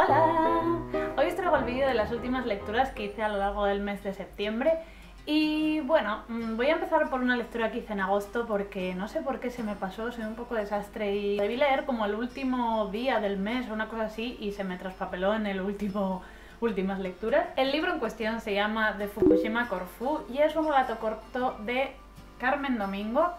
Hola, hoy os traigo el vídeo de las últimas lecturas que hice a lo largo del mes de septiembre y bueno, voy a empezar por una lectura que hice en agosto porque no sé por qué se me pasó, soy un poco desastre y debí leer como el último día del mes o una cosa así y se me traspapeló en el últimas lecturas. El libro en cuestión se llama De Fukushima a Corfú y es un relato corto de Carmen Domingo.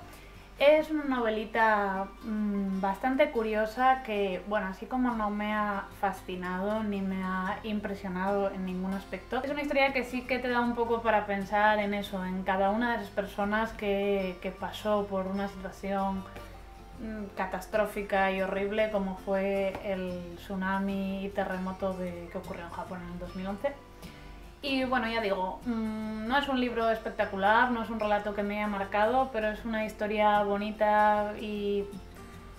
Es una novelita bastante curiosa que, bueno, así como no me ha fascinado ni me ha impresionado en ningún aspecto, es una historia que sí que te da un poco para pensar en eso, en cada una de esas personas que pasó por una situación catastrófica y horrible como fue el tsunami y terremoto que ocurrió en Japón en el 2011. Y bueno, ya digo, no es un libro espectacular, no es un relato que me haya marcado, pero es una historia bonita y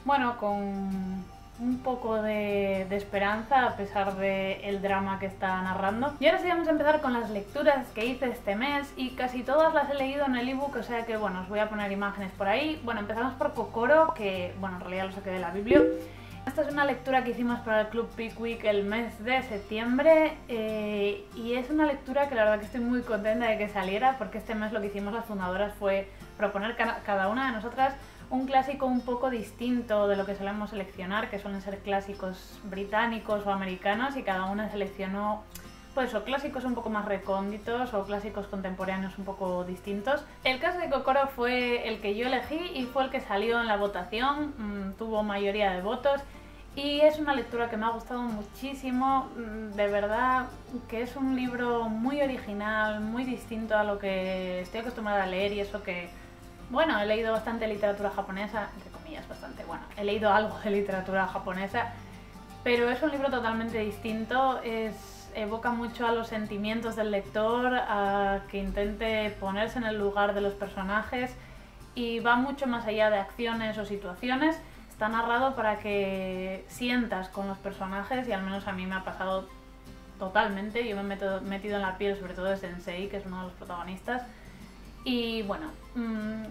bueno, con un poco de esperanza a pesar del drama que está narrando. Y ahora sí vamos a empezar con las lecturas que hice este mes y casi todas las he leído en el ebook, o sea que bueno, os voy a poner imágenes por ahí. Bueno, empezamos por Kokoro, que bueno, en realidad lo saqué de la Biblia. Esta es una lectura que hicimos para el Club Pickwick el mes de septiembre y es una lectura que la verdad que estoy muy contenta de que saliera porque este mes lo que hicimos las fundadoras fue proponer cada una de nosotras un clásico un poco distinto de lo que solemos seleccionar, que suelen ser clásicos británicos o americanos, y cada una seleccionó pues o clásicos un poco más recónditos o clásicos contemporáneos un poco distintos. El caso de Kokoro fue el que yo elegí y fue el que salió en la votación, tuvo mayoría de votos y es una lectura que me ha gustado muchísimo, de verdad que es un libro muy original, muy distinto a lo que estoy acostumbrada a leer y eso que, bueno, he leído bastante literatura japonesa, entre comillas bastante, bueno, he leído algo de literatura japonesa, pero es un libro totalmente distinto, evoca mucho a los sentimientos del lector, a que intente ponerse en el lugar de los personajes y va mucho más allá de acciones o situaciones. Está narrado para que sientas con los personajes y al menos a mí me ha pasado totalmente. Yo me he metido en la piel sobre todo de Sensei, que es uno de los protagonistas. Y bueno,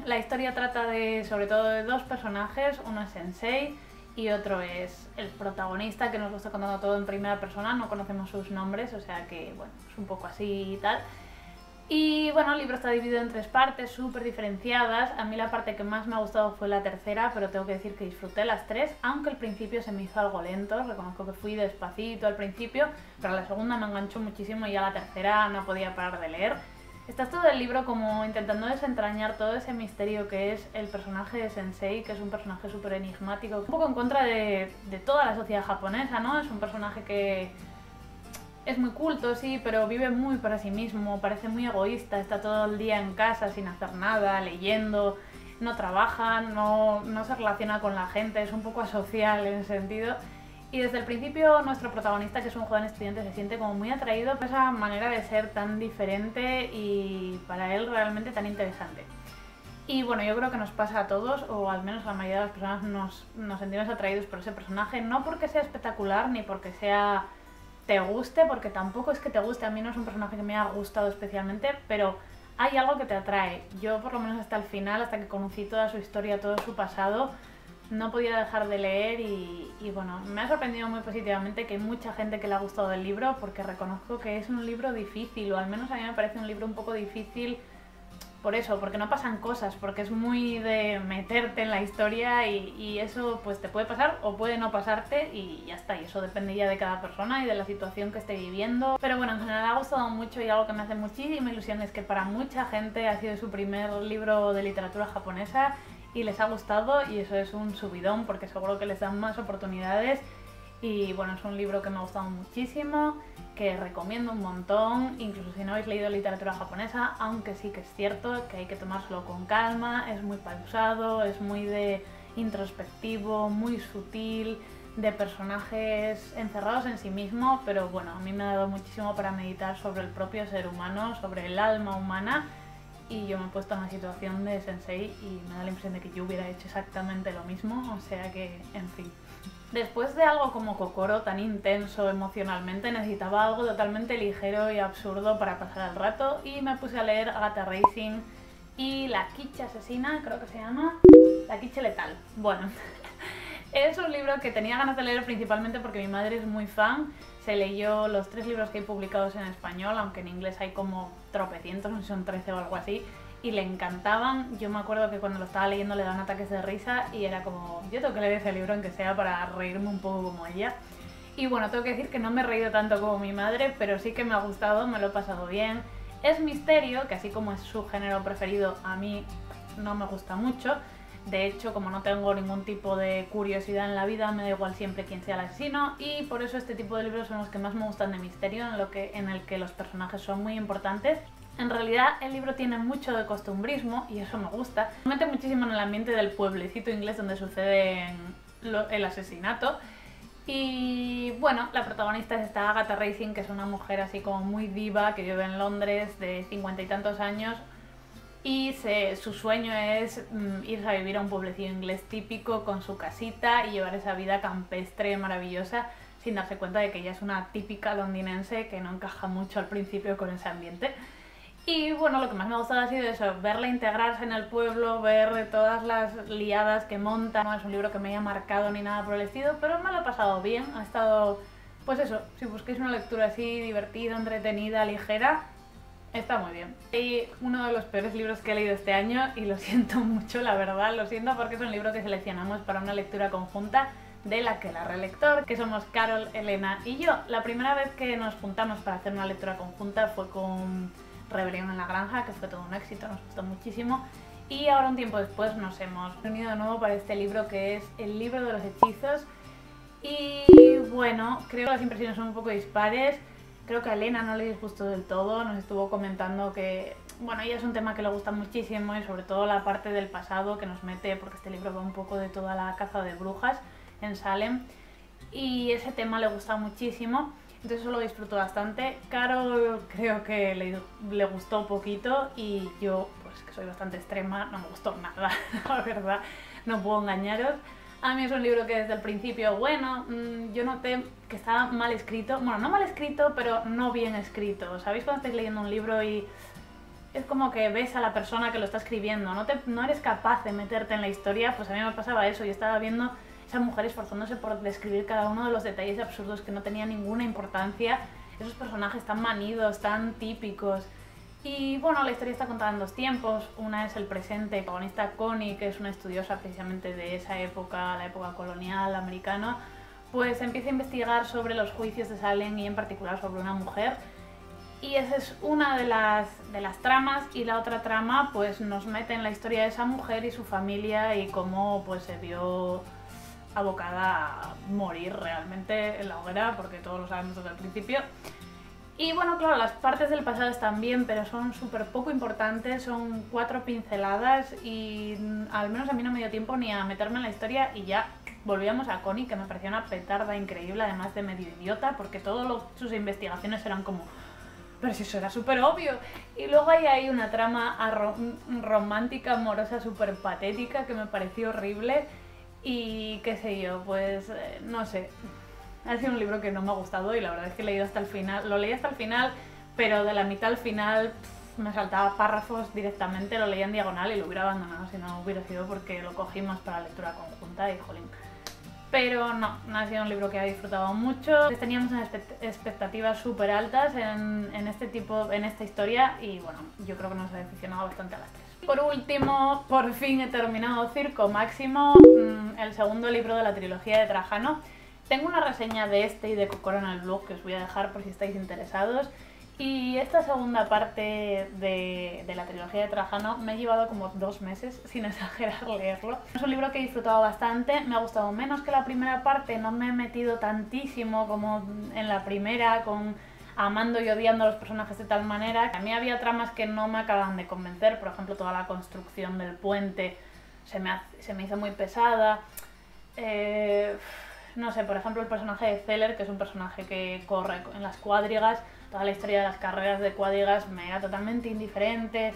la historia trata sobre todo de dos personajes, uno es Sensei y otro es el protagonista, que nos lo está contando todo en primera persona, no conocemos sus nombres, o sea que bueno, es un poco así y tal. Y bueno, el libro está dividido en tres partes súper diferenciadas. A mí la parte que más me ha gustado fue la tercera, pero tengo que decir que disfruté las tres, aunque al principio se me hizo algo lento, reconozco que fui despacito al principio, pero la segunda me enganchó muchísimo y ya la tercera no podía parar de leer. Estás todo el libro como intentando desentrañar todo ese misterio que es el personaje de Sensei, que es un personaje súper enigmático, un poco en contra de toda la sociedad japonesa, ¿no? Es un personaje que es muy culto, sí, pero vive muy para sí mismo, parece muy egoísta, está todo el día en casa sin hacer nada, leyendo, no trabaja, no se relaciona con la gente, es un poco asocial en ese sentido. Y desde el principio nuestro protagonista, que es un joven estudiante, se siente como muy atraído por esa manera de ser tan diferente y para él realmente tan interesante. Y bueno, yo creo que nos pasa a todos, o al menos a la mayoría de las personas nos sentimos atraídos por ese personaje, no porque sea espectacular ni porque te guste, porque tampoco es que te guste, a mí no es un personaje que me haya gustado especialmente, pero hay algo que te atrae. Yo por lo menos hasta el final, hasta que conocí toda su historia, todo su pasado, no podía dejar de leer y bueno, me ha sorprendido muy positivamente que hay mucha gente que le ha gustado el libro, porque reconozco que es un libro difícil, o al menos a mí me parece un libro un poco difícil por eso, porque no pasan cosas, porque es muy de meterte en la historia y eso pues te puede pasar o puede no pasarte y ya está, y eso depende ya de cada persona y de la situación que esté viviendo. Pero bueno, en general ha gustado mucho y algo que me hace muchísima ilusión es que para mucha gente ha sido su primer libro de literatura japonesa y les ha gustado y eso es un subidón porque seguro que les dan más oportunidades. Y bueno, es un libro que me ha gustado muchísimo, que recomiendo un montón, incluso si no habéis leído literatura japonesa, aunque sí que es cierto que hay que tomárselo con calma, es muy pausado, es muy de introspectivo, muy sutil, de personajes encerrados en sí mismo, pero bueno, a mí me ha dado muchísimo para meditar sobre el propio ser humano, sobre el alma humana, y yo me he puesto en la situación de Sensei y me da la impresión de que yo hubiera hecho exactamente lo mismo, o sea que, en fin. Después de algo como Kokoro, tan intenso emocionalmente, necesitaba algo totalmente ligero y absurdo para pasar el rato y me puse a leer Agatha Racing y La Quiche Asesina, creo que se llama, La Quiche Letal. Bueno, Es un libro que tenía ganas de leer principalmente porque mi madre es muy fan. Se leyó los 3 libros que hay publicados en español, aunque en inglés hay como tropecientos, no sé si son 13 o algo así, y le encantaban. Yo me acuerdo que cuando lo estaba leyendo le daban ataques de risa y era como, yo tengo que leer ese libro aunque sea para reírme un poco como ella. Y bueno, tengo que decir que no me he reído tanto como mi madre, pero sí que me ha gustado, me lo he pasado bien. Es misterio, que así como es su género preferido, a mí no me gusta mucho. De hecho, como no tengo ningún tipo de curiosidad en la vida, me da igual siempre quién sea el asesino, y por eso este tipo de libros son los que más me gustan de misterio, en el que los personajes son muy importantes. En realidad el libro tiene mucho de costumbrismo y eso me gusta. Me mete muchísimo en el ambiente del pueblecito inglés donde sucede el asesinato. Y bueno, la protagonista es esta Agatha Racing, que es una mujer así como muy diva que vive en Londres de 50 y tantos años. Y su sueño es irse a vivir a un pueblecillo inglés típico con su casita y llevar esa vida campestre maravillosa sin darse cuenta de que ella es una típica londinense que no encaja mucho al principio con ese ambiente. Y bueno, lo que más me ha gustado ha sido eso, verla integrarse en el pueblo, ver todas las liadas que monta. No es un libro que me haya marcado ni nada por el estilo, pero me lo he pasado bien. Ha estado, pues eso, si busquéis una lectura así divertida, entretenida, ligera, está muy bien. Y uno de los peores libros que he leído este año, y lo siento mucho, la verdad, lo siento porque es un libro que seleccionamos para una lectura conjunta de la que la relector, que somos Carol, Elena y yo. La primera vez que nos juntamos para hacer una lectura conjunta fue con Rebelión en la Granja, que fue todo un éxito, nos gustó muchísimo. Y ahora un tiempo después nos hemos reunido de nuevo para este libro que es El libro de los hechizos. Y bueno, creo que las impresiones son un poco dispares. Creo que a Elena no le disgustó del todo, nos estuvo comentando que, bueno, ella es un tema que le gusta muchísimo y sobre todo la parte del pasado que nos mete, porque este libro va un poco de toda la caza de brujas en Salem y ese tema le gusta muchísimo, entonces eso lo disfruto bastante. Carol creo que le gustó un poquito y yo, pues que soy bastante extrema, no me gustó nada, la verdad, no puedo engañaros. A mí es un libro que desde el principio, bueno, yo noté que estaba mal escrito. Bueno, no mal escrito, pero no bien escrito. ¿Sabéis cuando estáis leyendo un libro y es como que ves a la persona que lo está escribiendo? No eres capaz de meterte en la historia. Pues a mí me pasaba eso. Yo estaba viendo esa mujer esforzándose por describir cada uno de los detalles absurdos que no tenían ninguna importancia. Esos personajes tan manidos, tan típicos. Y bueno, la historia está contada en 2 tiempos. Una es el presente, la protagonista Connie, que es una estudiosa precisamente de esa época, la época colonial americana, pues empieza a investigar sobre los juicios de Salem y en particular sobre una mujer. Y esa es una de las tramas, y la otra trama pues nos mete en la historia de esa mujer y su familia y cómo pues se vio abocada a morir realmente en la hoguera, porque todos lo sabemos desde el principio. Y bueno, claro, las partes del pasado están bien, pero son súper poco importantes, son 4 pinceladas y al menos a mí no me dio tiempo ni a meterme en la historia y ya volvíamos a Connie, que me parecía una petarda increíble, además de medio idiota, porque todas sus investigaciones eran como, pero si eso era súper obvio. Y luego hay ahí una trama romántica, amorosa, súper patética, que me pareció horrible y qué sé yo, pues no sé. Ha sido un libro que no me ha gustado y la verdad es que he leído hasta el final, lo leí hasta el final, pero de la mitad al final me saltaba párrafos directamente, lo leía en diagonal y lo hubiera abandonado si no hubiera sido porque lo cogimos para lectura conjunta y jolín. Pero no ha sido un libro que he disfrutado mucho. Teníamos unas expectativas súper altas en esta historia y bueno, yo creo que nos ha decepcionado bastante a las 3. Por último, por fin he terminado Circo Máximo, el segundo libro de la trilogía de Trajano. Tengo una reseña de este y de Kokoro en el blog que os voy a dejar por si estáis interesados. Y esta segunda parte de la trilogía de Trajano me ha llevado como 2 meses, sin exagerar, leerlo. Es un libro que he disfrutado bastante, me ha gustado menos que la primera parte, no me he metido tantísimo como en la primera, amando y odiando a los personajes de tal manera. A mí había tramas que no me acababan de convencer, por ejemplo toda la construcción del puente se me hizo muy pesada. No sé, por ejemplo el personaje de Zeller, que es un personaje que corre en las cuadrigas, toda la historia de las carreras de cuadrigas me era totalmente indiferente.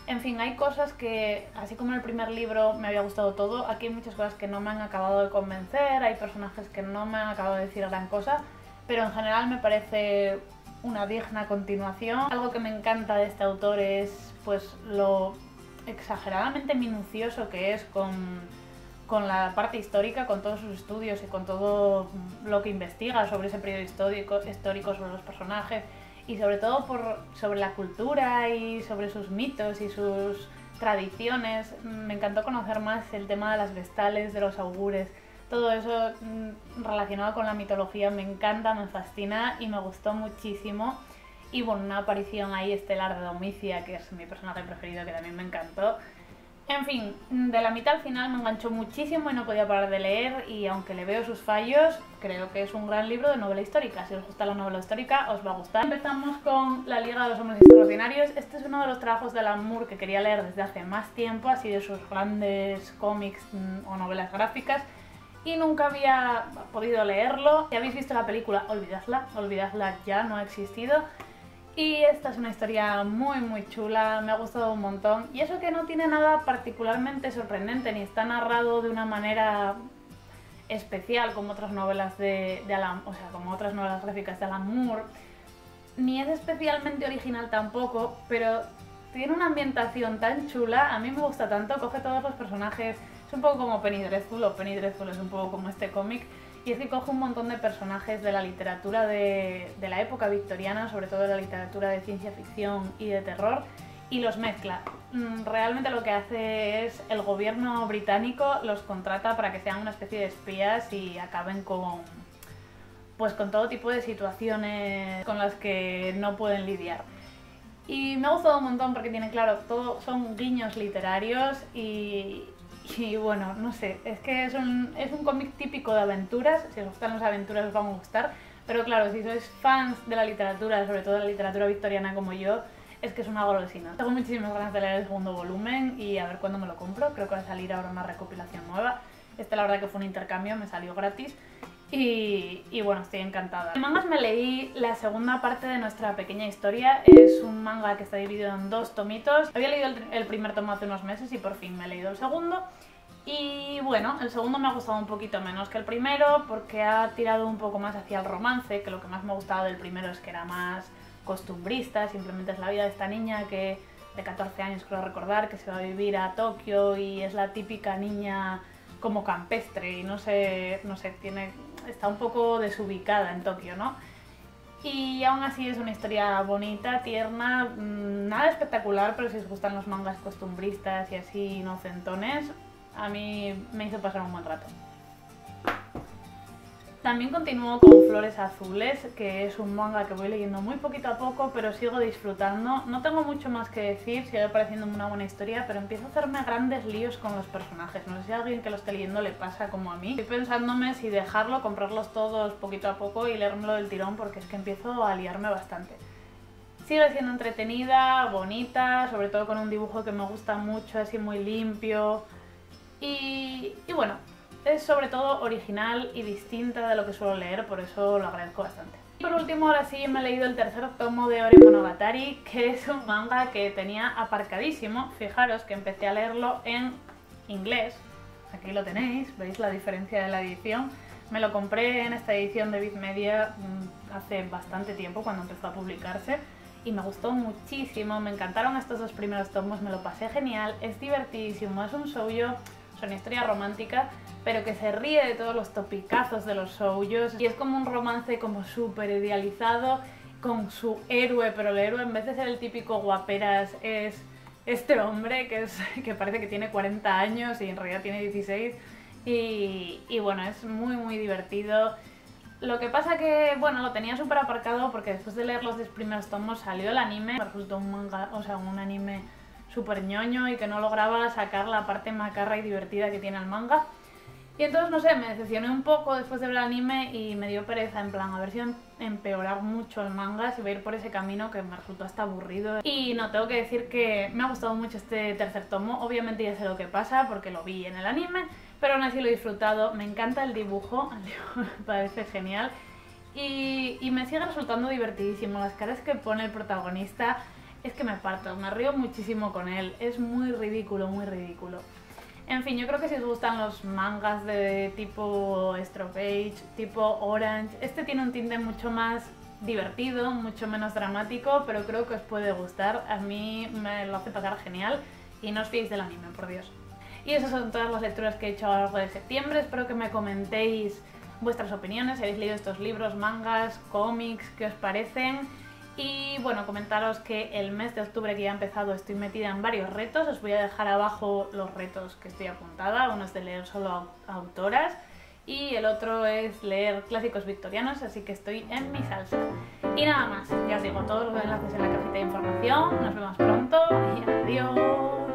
En fin, hay cosas que, así como en el primer libro me había gustado todo, aquí hay muchas cosas que no me han acabado de convencer, hay personajes que no me han acabado de decir gran cosa, pero en general me parece una digna continuación. Algo que me encanta de este autor es pues lo exageradamente minucioso que es con con la parte histórica, con todos sus estudios y con todo lo que investiga sobre ese periodo histórico, sobre los personajes y sobre todo sobre la cultura y sobre sus mitos y sus tradiciones. Me encantó conocer más el tema de las vestales, de los augures, todo eso relacionado con la mitología me encanta, me fascina y me gustó muchísimo. Y bueno, una aparición ahí estelar de Domicia, que es mi personaje preferido, que también me encantó. En fin, de la mitad al final me enganchó muchísimo y no podía parar de leer, y aunque le veo sus fallos, creo que es un gran libro de novela histórica. Si os gusta la novela histórica, os va a gustar. Empezamos con La Liga de los Hombres Extraordinarios. Este es uno de los trabajos de Alan Moore que quería leer desde hace más tiempo, así de sus grandes cómics o novelas gráficas, y nunca había podido leerlo. Si habéis visto la película, olvidadla ya, no ha existido. Y esta es una historia muy chula, me ha gustado un montón. Y eso que no tiene nada particularmente sorprendente, ni está narrado de una manera especial como otras novelas de Alan, o sea, como otras novelas gráficas de Alan Moore, ni es especialmente original tampoco, pero tiene una ambientación tan chula, a mí me gusta tanto, coge todos los personajes, es un poco como Penny Dreadful, o Penny Dreadful es un poco como este cómic, y es que coge un montón de personajes de la literatura de la época victoriana, sobre todo de la literatura de ciencia ficción y de terror, y los mezcla. Realmente lo que hace es, el gobierno británico los contrata para que sean una especie de espías y acaben con todo tipo de situaciones con las que no pueden lidiar. Y me ha gustado un montón porque tiene, claro, todo son guiños literarios y bueno, no sé, es que es un cómic típico de aventuras. Si os gustan las aventuras os van a gustar, pero claro, si sois fans de la literatura, sobre todo de la literatura victoriana como yo, es que es una golosina. Tengo muchísimas ganas de leer el segundo volumen y a ver cuándo me lo compro. Creo que va a salir ahora una recopilación nueva. La verdad que fue un intercambio, me salió gratis y bueno, estoy encantada. En mangas me leí la segunda parte de Nuestra Pequeña Historia. Es un manga que está dividido en 2 tomitos. Había leído el primer tomo hace unos meses y por fin me he leído el segundo. Y bueno, el segundo me ha gustado un poquito menos que el primero porque ha tirado un poco más hacia el romance, que lo que más me ha gustado del primero es que era más costumbrista, simplemente es la vida de esta niña que de 14 años creo recordar, que se va a vivir a Tokio y es la típica niña como campestre y no sé, está un poco desubicada en Tokio, ¿no? Y aún así es una historia bonita, tierna, nada espectacular, pero si os gustan los mangas costumbristas y así inocentones, a mí me hizo pasar un buen rato. También continúo con Flores Azules, que es un manga que voy leyendo muy poquito a poco, pero sigo disfrutando. No tengo mucho más que decir, sigue pareciéndome una buena historia, pero empiezo a hacerme grandes líos con los personajes. No sé si a alguien que lo esté leyendo le pasa como a mí. Estoy pensándome si dejarlo, comprarlos todos poquito a poco y leérmelo del tirón, porque es que empiezo a liarme bastante. Sigue siendo entretenida, bonita, sobre todo con un dibujo que me gusta mucho, así muy limpio. Y bueno, es sobre todo original y distinta de lo que suelo leer, por eso lo agradezco bastante. Y por último, ahora sí me he leído el tercer tomo de Ore Monogatari, que es un manga que tenía aparcadísimo. Fijaros que empecé a leerlo en inglés, aquí lo tenéis, veis la diferencia de la edición. Me lo compré en esta edición de Bit Media hace bastante tiempo, cuando empezó a publicarse, y me gustó muchísimo, me encantaron estos 2 primeros tomos, me lo pasé genial, es divertidísimo, es un shoujo, es una historia romántica, pero que se ríe de todos los topicazos de los shoujos y es como un romance como súper idealizado con su héroe, pero el héroe en vez de ser el típico guaperas es este hombre que parece que tiene 40 años y en realidad tiene 16 y bueno, es muy divertido. Lo que pasa que, bueno, lo tenía súper aparcado porque después de leer los 10 primeros tomos salió el anime, me resultó un manga, o sea, un anime súper ñoño y que no lograba sacar la parte macarra y divertida que tiene el manga. Y entonces, no sé, me decepcioné un poco después de ver el anime y me dio pereza, en plan, a ver si empeorar mucho el manga, si voy a ir por ese camino que me resultó hasta aburrido. Y no, tengo que decir que me ha gustado mucho este tercer tomo, obviamente ya sé lo que pasa porque lo vi en el anime, pero aún así lo he disfrutado, me encanta el dibujo me parece genial y me sigue resultando divertidísimo, las caras que pone el protagonista es que me parto, me río muchísimo con él, es muy ridículo, muy ridículo. En fin, yo creo que si os gustan los mangas de tipo Stropage, tipo Orange, este tiene un tinte mucho más divertido, mucho menos dramático, pero creo que os puede gustar. A mí me lo hace pasar genial y no os fiéis del anime, por Dios. Y esas son todas las lecturas que he hecho a lo largo de septiembre. Espero que me comentéis vuestras opiniones, si habéis leído estos libros, mangas, cómics, qué os parecen. Y bueno, comentaros que el mes de octubre que ya ha empezado estoy metida en varios retos. Os voy a dejar abajo los retos que estoy apuntada. Uno es de leer solo autoras y el otro es leer clásicos victorianos, así que estoy en mi salsa. Y nada más, ya os digo, todos los enlaces en la cajita de información. Nos vemos pronto y adiós.